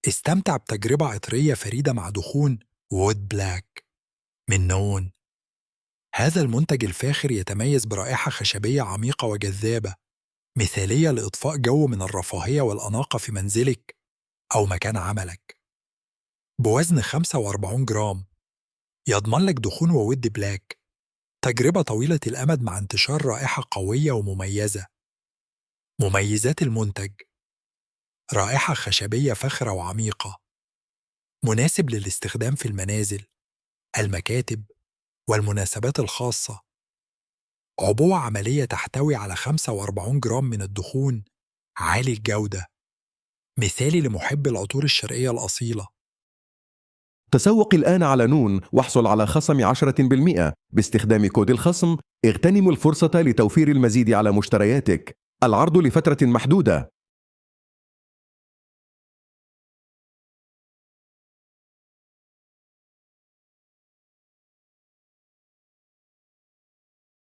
استمتع بتجربة عطرية فريدة مع دخون وود بلاك من نون. هذا المنتج الفاخر يتميز برائحة خشبية عميقة وجذابة، مثالية لإضفاء جو من الرفاهية والأناقة في منزلك أو مكان عملك. بوزن 45 جرام، يضمن لك دخون وود بلاك، تجربة طويلة الأمد مع انتشار رائحة قوية ومميزة. مميزات المنتج: رائحة خشبية فاخرة وعميقة، مناسب للاستخدام في المنازل، المكاتب، والمناسبات الخاصة. عبوة عملية تحتوي على 45 جرام من الدخون، عالي الجودة، مثالي لمحب العطور الشرقية الأصيلة. تسوق الآن على نون واحصل على خصم 10% باستخدام كود الخصم. اغتنموا الفرصة لتوفير المزيد على مشترياتك. العرض لفترة محدودة.